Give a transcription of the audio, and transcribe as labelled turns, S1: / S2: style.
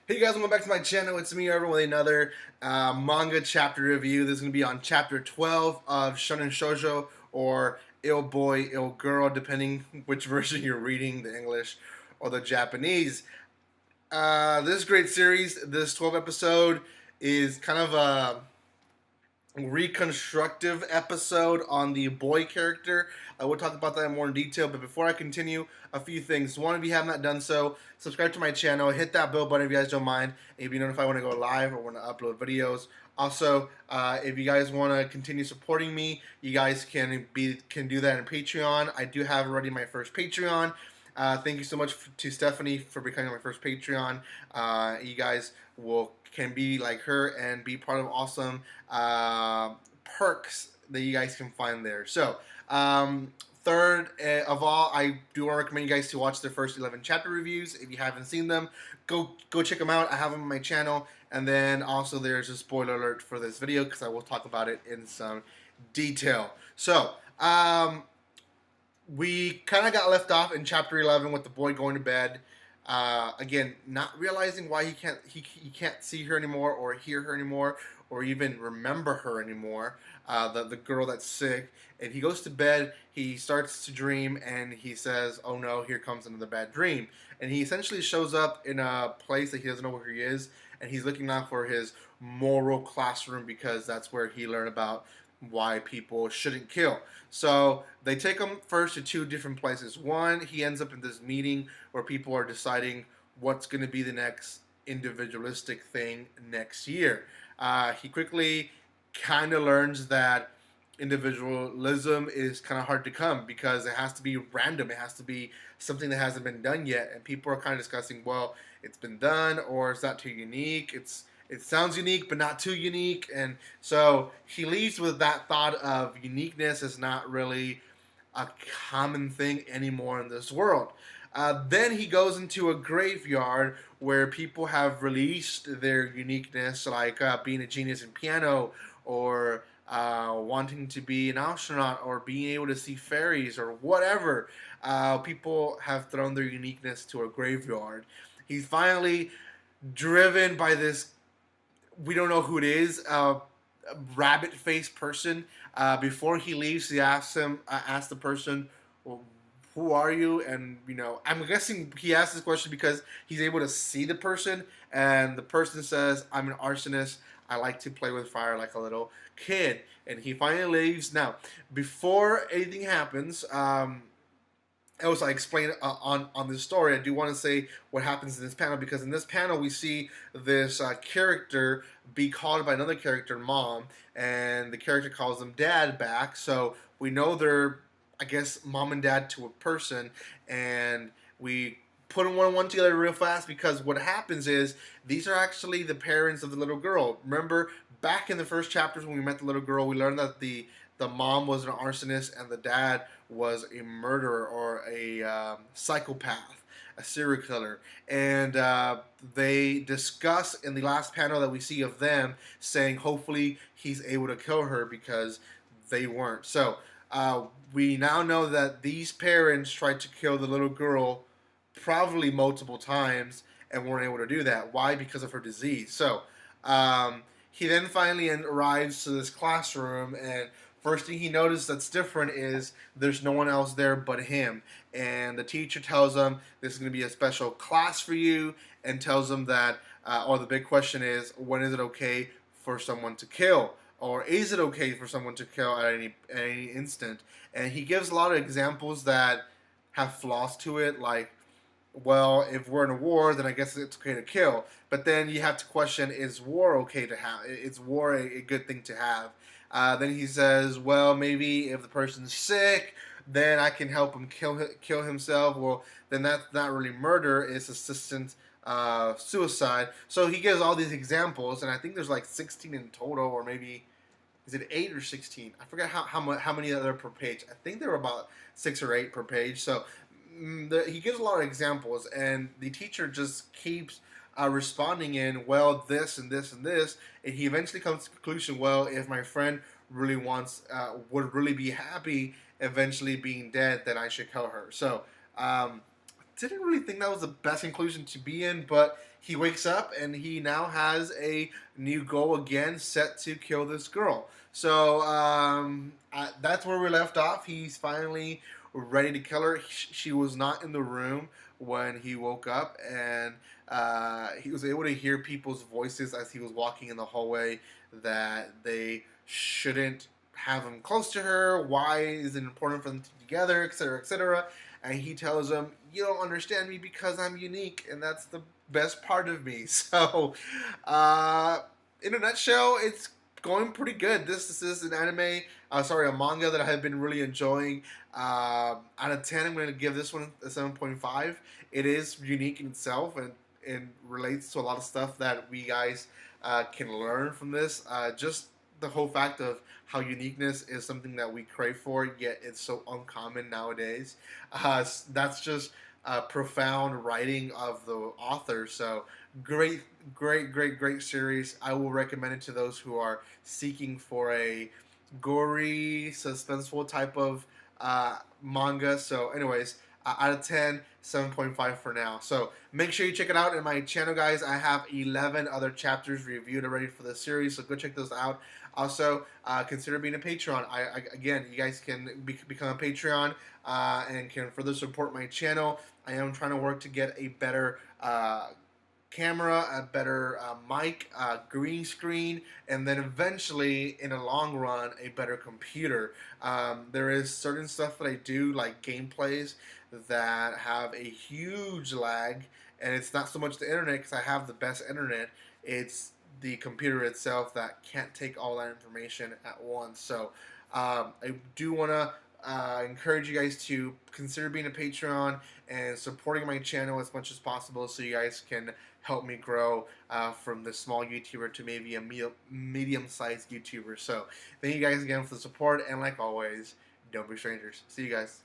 S1: Hey guys, welcome back to my channel. It's me, Irvin, with another manga chapter review. This is going to be on chapter 12 of Shounen Shoujo, or Ill Boy, Ill Girl, depending which version you're reading, the English or the Japanese. This is a great series. This 12 episode is kind of a reconstructive episode on the boy character. I will talk about that more in detail, but before I continue, a few things. One, if you have not done so, subscribe to my channel, hit that bell button if you guys don't mind, and you'll be notified when I go live or when I upload videos. Also, if you guys want to continue supporting me, you guys can do that on Patreon. I do have already my first Patreon. Thank you so much to Stephanie for becoming my first Patreon. You guys can be like her and be part of awesome perks that you guys can find there. So, third of all, I do want to recommend you guys to watch the first 11 chapter reviews. If you haven't seen them, go check them out. I have them on my channel. And then also there's a spoiler alert for this video because I will talk about it in some detail. So, we kind of got left off in chapter 11 with the boy going to bed. Again, not realizing why he can't see her anymore or hear her anymore or even remember her anymore. The girl that's sick, and he goes to bed. He starts to dream, and he says, "Oh no, here comes another bad dream." And he essentially shows up in a place that he doesn't know where he is, and he's looking out for his moral classroom because that's where he learned about why people shouldn't kill. So they take him first to two different places. One, he ends up in this meeting where people are deciding what's going to be the next individualistic thing next year. He quickly kind of learns that individualism is kind of hard to come because it has to be random. It has to be something that hasn't been done yet, and people are kind of discussing, well, it's been done, or it's not too unique. It sounds unique, but not too unique. And so he leaves with that thought of uniqueness is not really a common thing anymore in this world. Then he goes into a graveyard where people have released their uniqueness, like being a genius in piano, or wanting to be an astronaut, or being able to see fairies, or whatever. People have thrown their uniqueness to a graveyard. He's finally driven by this, we don't know who it is, rabbit faced person. Before he leaves, he asks the person, well, "Who are you?" And I'm guessing he asked this question because he's able to see the person, and the person says, "I'm an arsonist. I like to play with fire like a little kid." And he finally leaves. Now, before anything happens, else I explain on this story, I do want to say what happens in this panel, because in this panel we see this character be called by another character mom, and the character calls them dad back. So we know they're, I guess, mom and dad to a person, and we put one and one together real fast because what happens is these are actually the parents of the little girl. Remember, back in the first chapters when we met the little girl, we learned that the mom was an arsonist and the dad was a murderer or a psychopath, a serial killer. And they discuss in the last panel that we see of them saying hopefully he's able to kill her because they weren't. So we now know that these parents tried to kill the little girl probably multiple times and weren't able to do that. Why? Because of her disease. So he then finally arrives to this classroom, and first thing he notices that's different is there's no one else there but him. And the teacher tells him this is going to be a special class for you, and tells him that, or the big question is, when is it okay for someone to kill? Or is it okay for someone to kill at any instant? And he gives a lot of examples that have flaws to it, like, well, if we're in a war, then I guess it's okay to kill. But then you have to question, is war okay to have? Is war a good thing to have? Then he says, well, maybe if the person's sick, then I can help him kill himself. Well, then that's not really murder, it's assistant suicide. So he gives all these examples, and I think there's like 16 in total, or maybe, is it 8 or 16? I forgot how many other per page. I think there were about 6 or 8 per page. So he gives a lot of examples, and the teacher just keeps responding in, well, this and this and this, and he eventually comes to the conclusion, well, if my friend really would really be happy eventually being dead, then I should kill her. So didn't really think that was the best conclusion to be in, but he wakes up and he now has a new goal again, set to kill this girl. So that's where we left off. He's finally ready to kill her. She was not in the room when he woke up, and he was able to hear people's voices as he was walking in the hallway that they shouldn't have him close to her. Why is it important for them to be together, etc., etc. And he tells him, "You don't understand me because I'm unique, and that's the best part of me." So, in a nutshell, it's going pretty good. This is an anime, a manga that I have been really enjoying. Out of 10, I'm going to give this one a 7.5. It is unique in itself and relates to a lot of stuff that we guys can learn from this. Just the whole fact of how uniqueness is something that we crave for, yet it's so uncommon nowadays. That's just profound writing of the author. So great, great series. I will recommend it to those who are seeking for a gory, suspenseful type of manga. So, anyways, out of 10, 7.5 for now. So make sure you check it out in my channel, guys. I have 11 other chapters reviewed already for this series, so go check those out. Also, consider being a Patreon. Again, you guys can become a Patreon and can further support my channel. I am trying to work to get a better camera, a better mic, green screen, and then eventually, in the long run, a better computer. There is certain stuff that I do, like gameplays, that have a huge lag, and it's not so much the internet because I have the best internet. It's the computer itself that can't take all that information at once. So I do want to encourage you guys to consider being a Patreon and supporting my channel as much as possible so you guys can help me grow from the small YouTuber to maybe a medium-sized YouTuber. So thank you guys again for the support, and like always, don't be strangers. See you guys.